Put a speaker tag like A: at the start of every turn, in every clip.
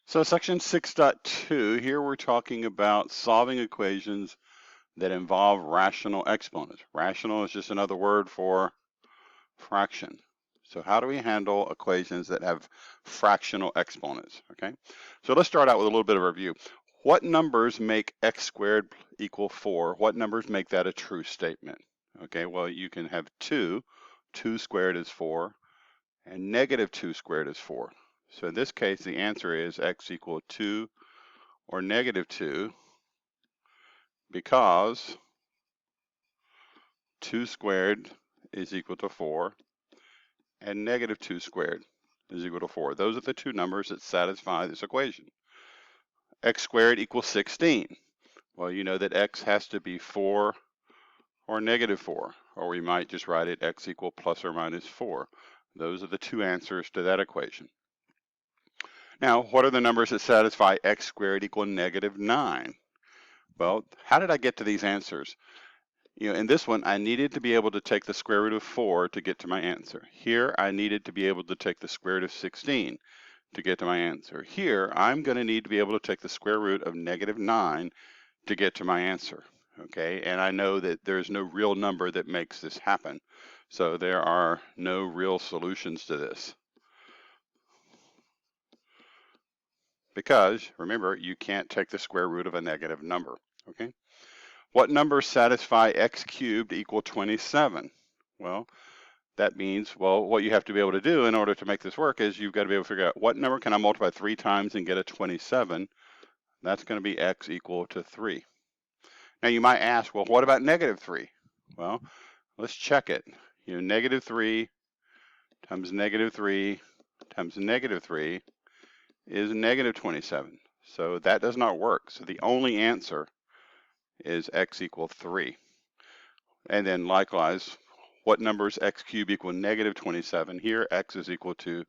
A: So section 6.2, here we're talking about solving equations that involve rational exponents. Rational is just another word for fraction. So how do we handle equations that have fractional exponents, okay? So let's start out with a little bit of a review. What numbers make x squared equal 4? What numbers make that a true statement? Okay, well, you can have 2. 2 squared is 4, and negative 2 squared is 4. So in this case, the answer is x equal 2 or negative 2 because 2 squared is equal to 4 and negative 2 squared is equal to 4. Those are the two numbers that satisfy this equation. X squared equals 16. Well, you know that x has to be 4 or negative 4, or we might just write it x equal plus or minus 4. Those are the two answers to that equation. Now, what are the numbers that satisfy x squared equal negative 9? Well, how did I get to these answers? In this one, I needed to be able to take the square root of 4 to get to my answer. Here, I needed to be able to take the square root of 16 to get to my answer. Here, I'm going to need to be able to take the square root of negative 9 to get to my answer. Okay, and I know that there's no real number that makes this happen. So there are no real solutions to this. Because, remember, you can't take the square root of a negative number. Okay. What numbers satisfy x cubed equal 27? Well, that means, well, what you have to be able to do in order to make this work is you've got to be able to figure out what number can I multiply 3 times and get a 27. That's going to be x equal to 3. Now you might ask, well, what about negative 3? Well, let's check it. Negative 3 times negative 3 times negative 3 is negative 27. So that does not work. So the only answer is x equal 3. And then likewise, what numbers x cubed equal negative 27? Here, x is equal to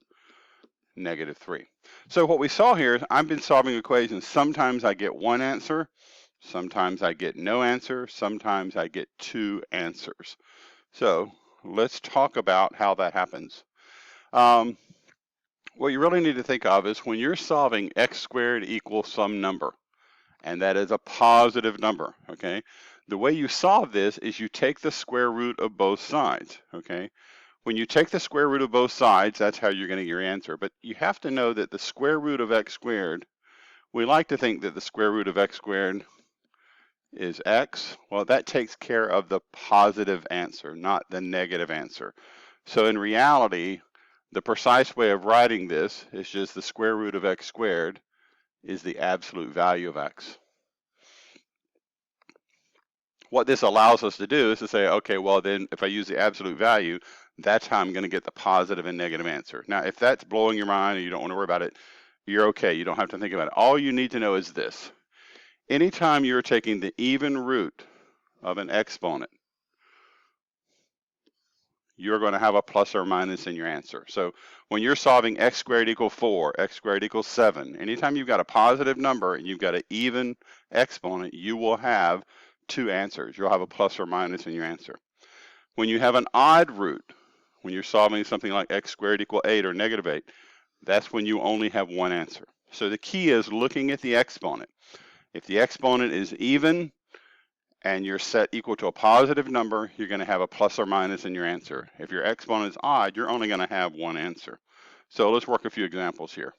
A: negative 3. So what we saw here is I've been solving equations. Sometimes I get one answer, sometimes I get no answer, sometimes I get two answers. So let's talk about how that happens. What you really need to think of is when you're solving x squared equals some number, and that is a positive number, okay? The way you solve this is you take the square root of both sides, okay? When you take the square root of both sides, that's how you're going to get your answer. But you have to know that the square root of x squared, we like to think that the square root of x squared is x. Well, that takes care of the positive answer, not the negative answer. So in reality, the precise way of writing this is just the square root of x squared is the absolute value of x. What this allows us to do is to say, okay, well then if I use the absolute value, that's how I'm going to get the positive and negative answer. Now, if that's blowing your mind and you don't want to worry about it, you're okay. You don't have to think about it. All you need to know is this. Anytime you're taking the even root of an exponent, you're going to have a plus or minus in your answer. So when you're solving x squared equals 4, x squared equals 7, anytime you've got a positive number and you've got an even exponent, you will have two answers. You'll have a plus or minus in your answer. When you have an odd root, when you're solving something like x squared equals 8 or negative 8, that's when you only have one answer. So the key is looking at the exponent. If the exponent is even and you're set equal to a positive number, you're going to have a plus or minus in your answer. If your exponent is odd, you're only going to have one answer. So let's work a few examples here.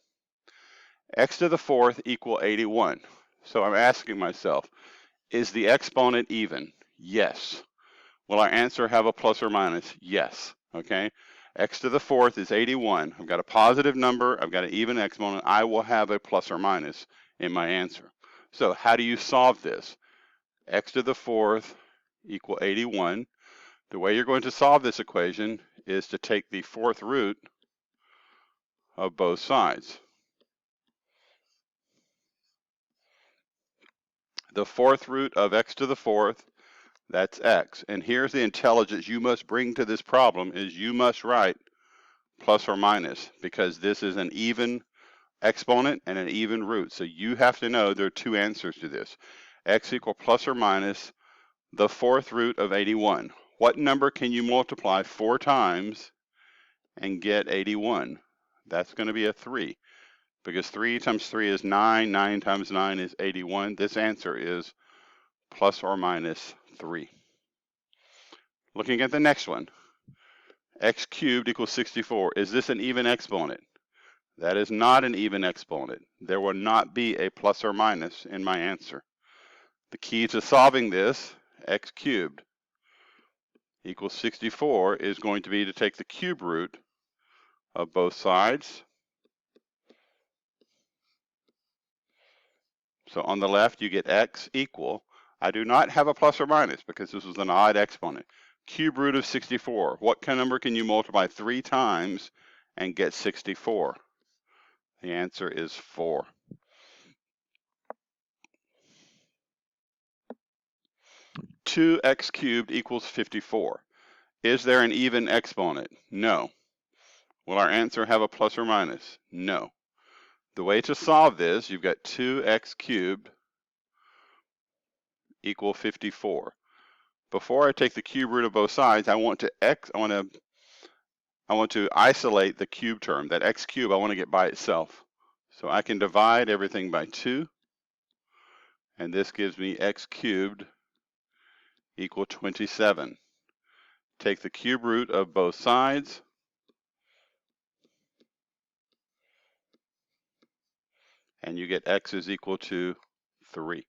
A: X to the fourth equal 81. So I'm asking myself, is the exponent even? Yes. Will our answer have a plus or minus? Yes. Okay. X to the fourth is 81. I've got a positive number. I've got an even exponent. I will have a plus or minus in my answer. So how do you solve this? X to the fourth equal 81. The way you're going to solve this equation is to take the fourth root of both sides. The fourth root of x to the fourth, that's x. And here's the intelligence you must bring to this problem is you must write plus or minus because this is an even exponent and an even root. So you have to know there are two answers to this. X equal plus or minus the fourth root of 81. What number can you multiply 4 times and get 81? That's going to be a 3. because 3 times 3 is 9, 9 times 9 is 81. This answer is plus or minus 3. Looking at the next one, x cubed equals 64. Is this an even exponent? That is not an even exponent. There will not be a plus or minus in my answer. The key to solving this, x cubed equals 64, is going to be to take the cube root of both sides. So on the left, you get x equal. I do not have a plus or minus because this was an odd exponent. Cube root of 64. What kind of number can you multiply 3 times and get 64? The answer is 4. Two x cubed equals 54. Is there an even exponent? No. Will our answer have a plus or minus? No. The way to solve this, you've got 2x cubed equal 54. Before I take the cube root of both sides, I want to isolate the cube term. That x cubed I want to get by itself. So I can divide everything by 2, and this gives me x cubed equal 27. Take the cube root of both sides, and you get x is equal to 3.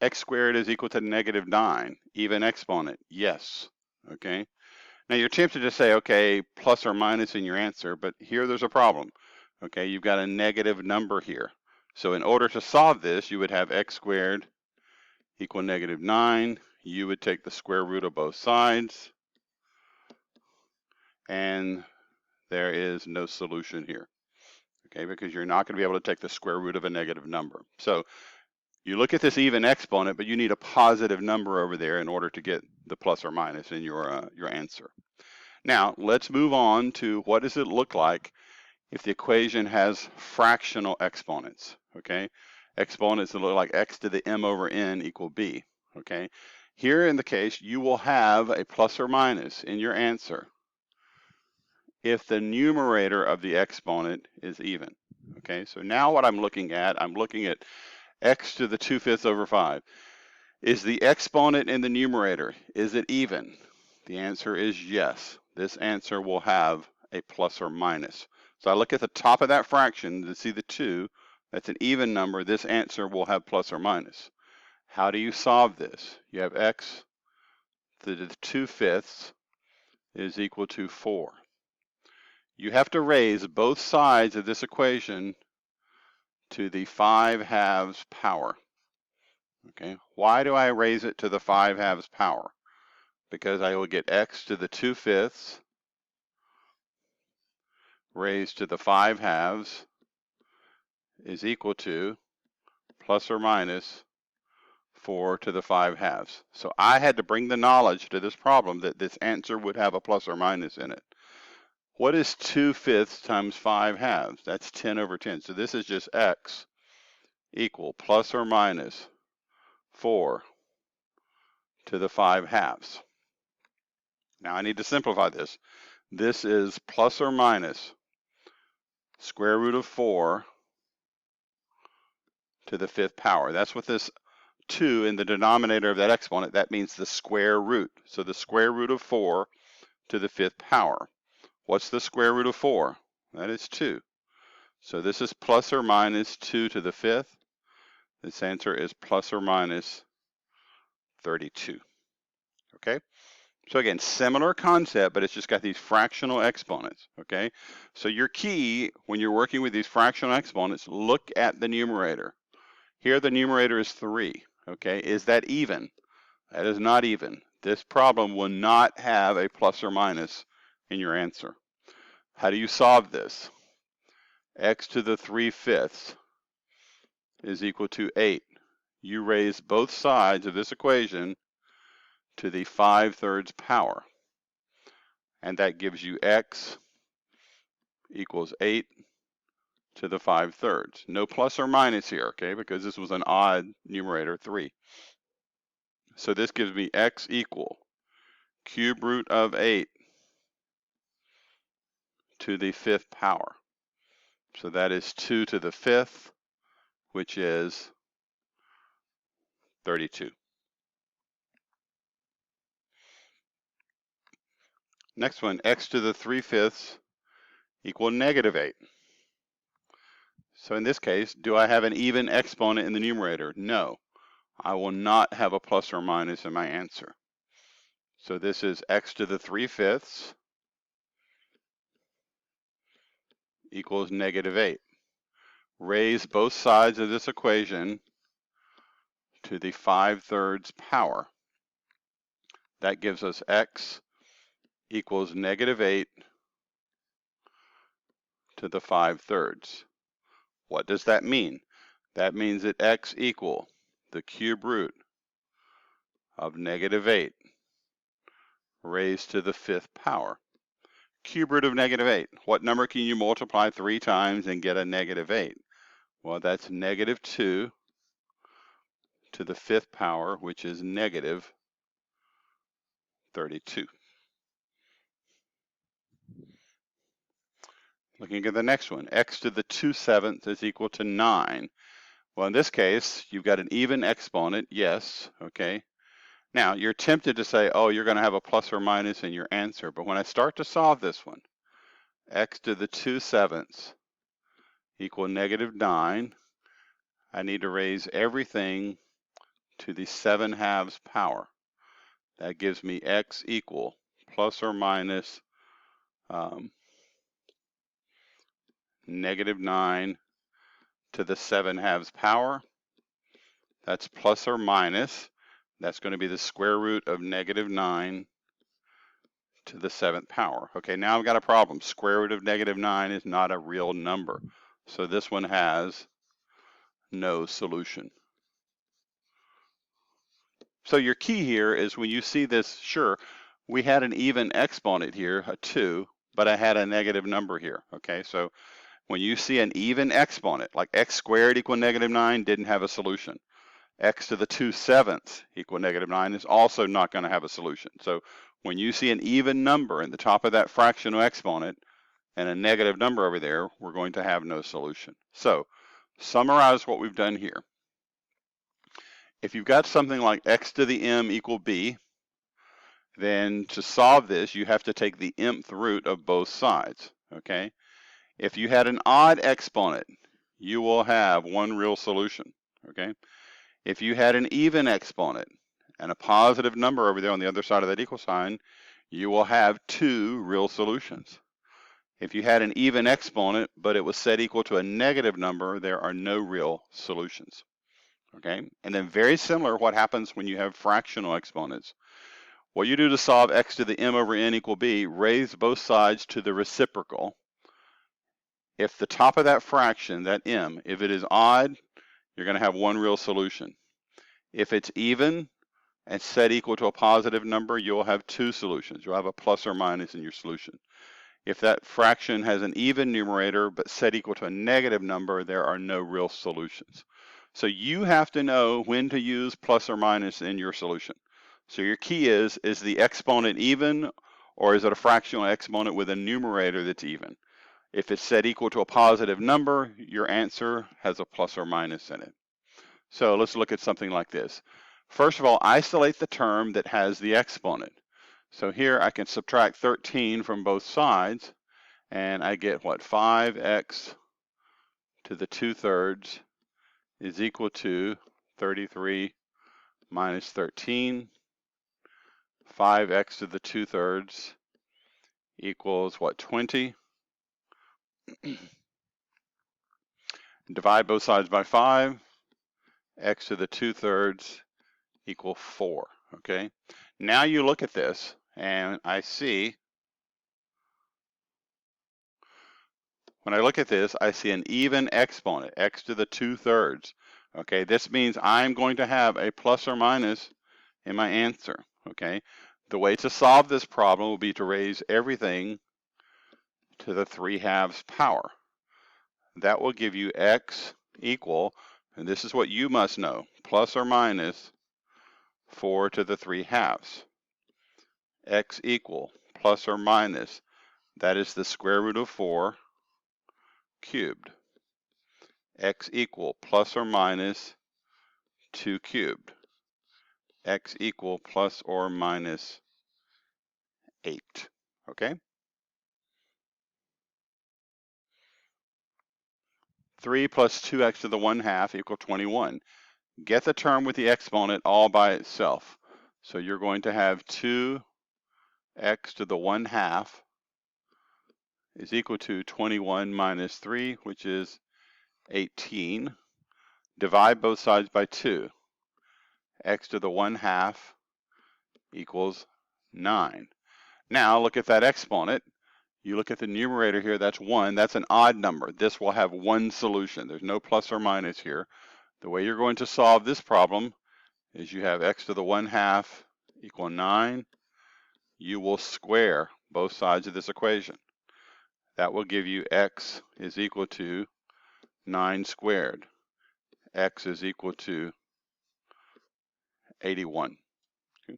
A: X squared is equal to negative 9. Even exponent? Yes. Okay. Now you're tempted to say, okay, plus or minus in your answer, but here there's a problem. Okay, you've got a negative number here. So in order to solve this, you would have x squared equal negative 9. You would take the square root of both sides, and there is no solution here. Okay, because you're not going to be able to take the square root of a negative number. So you look at this even exponent, but you need a positive number over there in order to get the plus or minus in your answer. Now, let's move on to what does it look like if the equation has fractional exponents, okay? Exponents that look like x to the m over n equal b, okay? Here in the case, you will have a plus or minus in your answer if the numerator of the exponent is even, okay? So now what I'm looking at x to the 2/5 over 5. Is the exponent in the numerator, is it even? The answer is yes. This answer will have a plus or minus. So I look at the top of that fraction to see the 2. That's an even number. This answer will have plus or minus. How do you solve this? You have x to the 2/5 is equal to 4. You have to raise both sides of this equation to the 5/2 power. Okay, why do I raise it to the 5/2 power? Because I will get x to the 2/5 raised to the 5/2 is equal to plus or minus 4 to the 5/2. So I had to bring the knowledge to this problem that this answer would have a plus or minus in it. What is 2/5 times 5/2? That's 10 over 10. So this is just x equal plus or minus 4 to the 5/2. Now I need to simplify this. This is plus or minus square root of 4 to the 5th power. That's what this 2 in the denominator of that exponent, that means the square root. So the square root of 4 to the 5th power. What's the square root of 4? That is 2. So this is plus or minus 2 to the 5th. This answer is plus or minus 32. Okay? So again, similar concept, but it's just got these fractional exponents, okay? So your key, when you're working with these fractional exponents, look at the numerator. Here the numerator is 3, okay? Is that even? That is not even. This problem will not have a plus or minus in your answer. How do you solve this? X to the 3/5 is equal to 8. You raise both sides of this equation to the 5/3 power. And that gives you x equals 8 to the 5/3. No plus or minus here, okay, because this was an odd numerator, 3. So this gives me x equal cube root of 8 to the 5th power. So that is 2 to the 5th, which is 32. Next one, x to the 3/5 equal -8. So in this case, do I have an even exponent in the numerator? No, I will not have a plus or minus in my answer. So this is x to the 3/5 equals -8. Raise both sides of this equation to the 5/3 power. That gives us x equals -8 to the 5/3. What does that mean? That means that x equal the cube root of -8 raised to the 5th power. Cube root of -8. What number can you multiply 3 times and get a -8? Well, that's -2 to the 5th power, which is -32. Looking at the next one, x to the 2/7 is equal to 9. Well, in this case, you've got an even exponent, yes, okay. Now, you're tempted to say, oh, you're going to have a plus or minus in your answer, but when I start to solve this one, x to the 2/7 equal -9, I need to raise everything to the 7/2 power. That gives me x equal plus or minus -9 to the 7/2 power. That's plus or minus. That's going to be the square root of -9 to the 7th power. Okay, now I've got a problem. Square root of -9 is not a real number. So this one has no solution. So your key here is when you see this, sure, we had an even exponent here, a 2, but I had a negative number here. Okay, so when you see an even exponent, like x squared equal -9 didn't have a solution. X to the 2/7 equal -9 is also not going to have a solution. So when you see an even number in the top of that fractional exponent and a negative number over there, we're going to have no solution. So summarize what we've done here. If you've got something like x to the m equal b, then to solve this, you have to take the mth root of both sides, okay? If you had an odd exponent, you will have one real solution, okay? If you had an even exponent and a positive number over there on the other side of that equal sign, you will have 2 real solutions. If you had an even exponent, but it was set equal to a negative number, there are no real solutions. Okay, and then very similar what happens when you have fractional exponents. What you do to solve x to the m over n equal b, raise both sides to the reciprocal. If the top of that fraction, that m, if it is odd, you're going to have one real solution. If it's even and set equal to a positive number, you'll have 2 solutions. You'll have a plus or minus in your solution. If that fraction has an even numerator but set equal to a negative number, there are no real solutions. So you have to know when to use plus or minus in your solution. So your key is the exponent even, or is it a fractional exponent with a numerator that's even? If it's set equal to a positive number, your answer has a plus or minus in it. So let's look at something like this. First of all, isolate the term that has the exponent. So here I can subtract 13 from both sides, and I get what? 5x to the 2/3 is equal to 33 minus 13. 5x to the 2/3 equals what? 20. Divide both sides by 5. X to the 2/3 equal 4. Okay. Now you look at this, and I see, when I look at this, I see an even exponent, x to the 2/3. Okay, this means I'm going to have a plus or minus in my answer. Okay, the way to solve this problem will be to raise everything to the 3/2 power. That will give you x equal, and this is what you must know, plus or minus 4 to the 3/2. X equal plus or minus That is the square root of 4 cubed. X equal plus or minus 2 cubed. X equal plus or minus 8. Okay? 3 plus 2x to the 1/2 equal 21. Get the term with the exponent all by itself. So you're going to have 2x to the 1/2 is equal to 21 minus 3, which is 18. Divide both sides by 2. X to the 1/2 equals 9. Now look at that exponent. You look at the numerator here, that's 1. That's an odd number. This will have one solution. There's no plus or minus here. The way you're going to solve this problem is you have x to the 1/2 equal 9. You will square both sides of this equation. That will give you x is equal to 9 squared. X is equal to 81. Okay.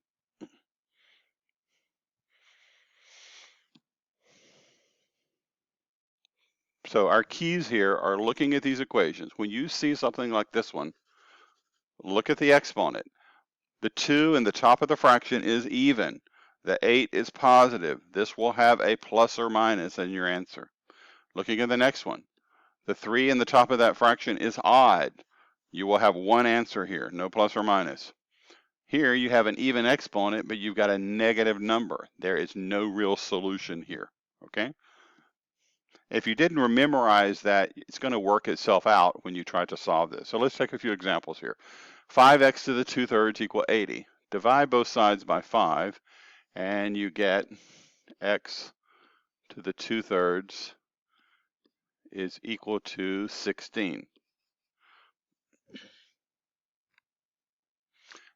A: So our keys here are looking at these equations. When you see something like this one, look at the exponent. The 2 in the top of the fraction is even. The 8 is positive. This will have a plus or minus in your answer. Looking at the next one, the 3 in the top of that fraction is odd. You will have one answer here, no plus or minus. Here you have an even exponent, but you've got a negative number. There is no real solution here, okay? If you didn't memorize that, it's going to work itself out when you try to solve this. So let's take a few examples here. 5x to the 2/3 equal 80. Divide both sides by 5, and you get x to the 2/3 is equal to 16.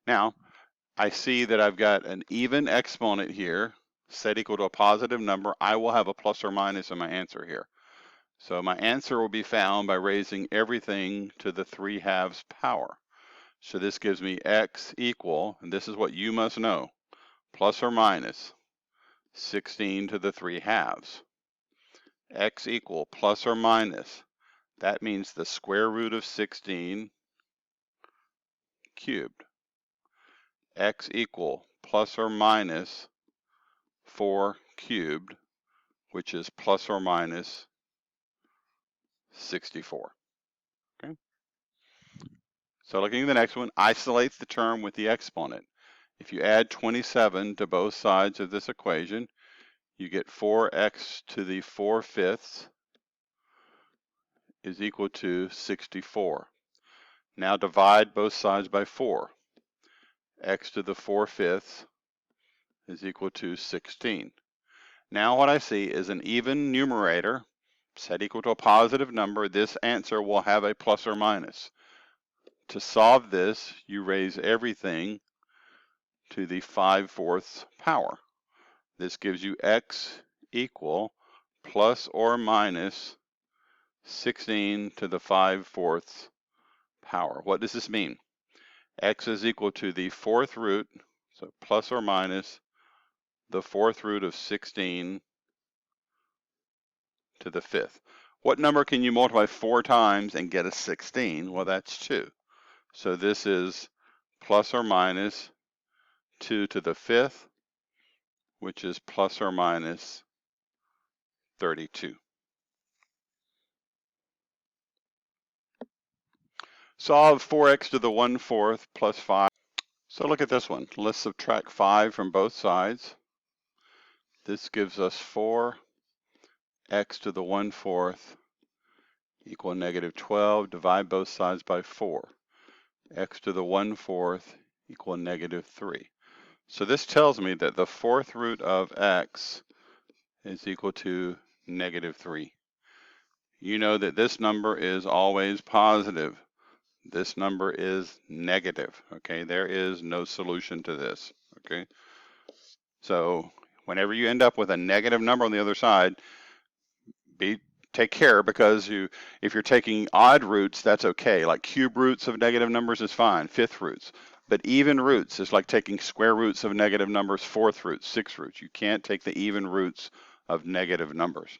A: Now, I see that I've got an even exponent here, set equal to a positive number. I will have a plus or minus in my answer here. So my answer will be found by raising everything to the 3/2 power. So this gives me x equal, and this is what you must know, plus or minus 16 to the 3/2. X equal plus or minus, that means the square root of 16 cubed. X equal plus or minus 4 cubed, which is plus or minus 64. Okay. So looking at the next one, isolate the term with the exponent. If you add 27 to both sides of this equation, you get 4x to the 4/5 is equal to 64. Now divide both sides by 4. X to the 4/5 is equal to 16. Now what I see is an even numerator set equal to a positive number. This answer will have a plus or minus. To solve this, you raise everything to the 5/4 power. This gives you x equal plus or minus 16 to the 5/4 power. What does this mean? X is equal to the 4th root, so plus or minus the 4th root of 16 to the 5th. What number can you multiply 4 times and get a 16? Well, that's 2. So this is plus or minus 2 to the 5th, which is plus or minus 32. Solve 4x to the 1/4 plus 5. So look at this one. Let's subtract 5 from both sides. This gives us 4x to the 1/4 equal negative 12. Divide both sides by 4. X to the 1/4 equal negative 3. So this tells me that the 4th root of x is equal to negative 3. You know that this number is always positive. This number is negative, okay? There is no solution to this, okay? So whenever you end up with a negative number on the other side, take care, because if you're taking odd roots, that's okay. Like cube roots of negative numbers is fine, 5th roots. But even roots is like taking square roots of negative numbers, 4th roots, 6th roots. You can't take the even roots of negative numbers.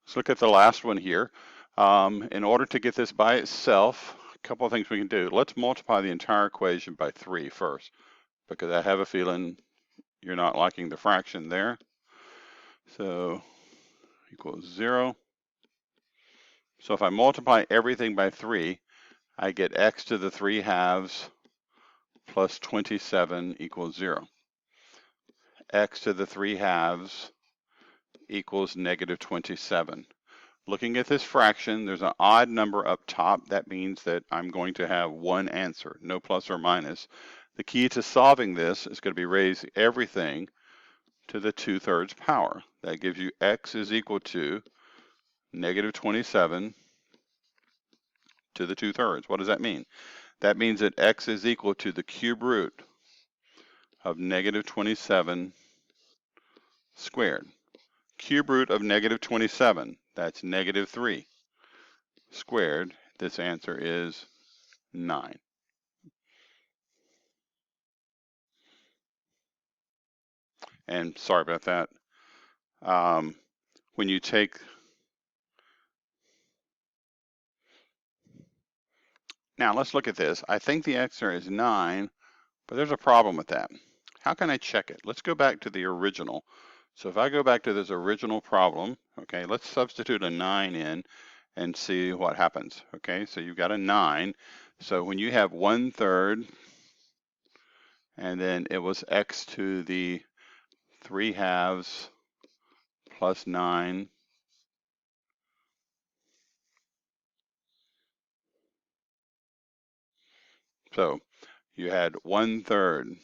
A: Let's look at the last one here. In order to get this by itself, a couple of things we can do. Let's multiply the entire equation by 3 first, because I have a feeling you're not liking the fraction there. So equals 0. So if I multiply everything by 3, I get x to the 3 halves plus 27 equals 0. X to the 3 halves equals negative 27. Looking at this fraction, there's an odd number up top. That means that I'm going to have one answer, no plus or minus. The key to solving this is going to be raise everything to the 2/3 power. That gives you x is equal to negative 27 to the 2/3. What does that mean? That means that x is equal to the cube root of negative 27 squared. Cube root of negative 27, that's negative 3 squared. This answer is 9. And sorry about that. When you take, now let's look at this. I think the answer is 9, but there's a problem with that. How can I check it? Let's go back to the original. So if I go back to this original problem, okay, let's substitute a 9 in and see what happens. Okay, so you've got a 9. So when you have 1/3, and then it was x to the 3 halves plus 9. So you had 1/3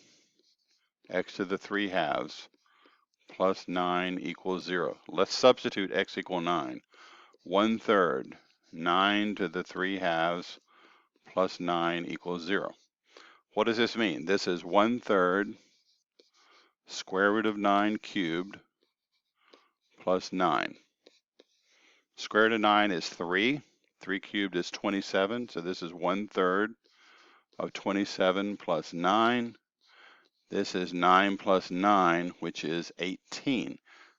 A: x to the 3 halves plus 9 equals 0. Let's substitute x equal 9. 1/3, 9 to the 3 halves plus 9 equals 0. What does this mean? This is 1/3 square root of 9 cubed plus 9. Square root of 9 is 3. 3 cubed is 27, so this is 1/3 of 27 plus 9. This is 9 plus 9, which is 18.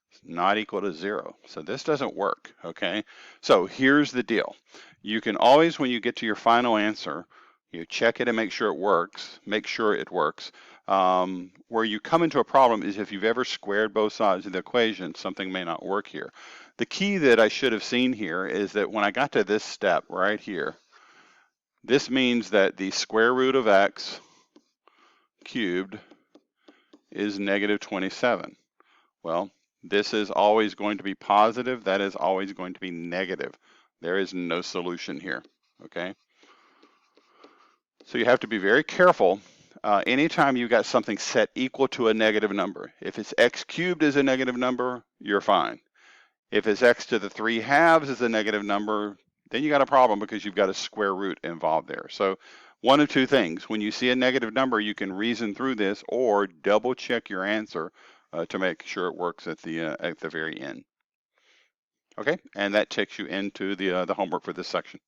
A: It's not equal to 0. So this doesn't work, okay? So here's the deal. You can always, when you get to your final answer, you check it and make sure it works. Make sure it works. Where you come into a problem is if you've ever squared both sides of the equation, something may not work here. The key that I should have seen here is that when I got to this step right here, this means that the square root of x cubed is negative 27. Well, this is always going to be positive. That is always going to be negative. There is no solution here, okay? So you have to be very careful. Anytime you've got something set equal to a negative number, if it's x cubed is a negative number, you're fine. If it's x to the 3 halves is a negative number, then you got a problem because you've got a square root involved there. So one of two things. When you see a negative number, you can reason through this or double check your answer to make sure it works at the very end. Okay, and that takes you into the homework for this section.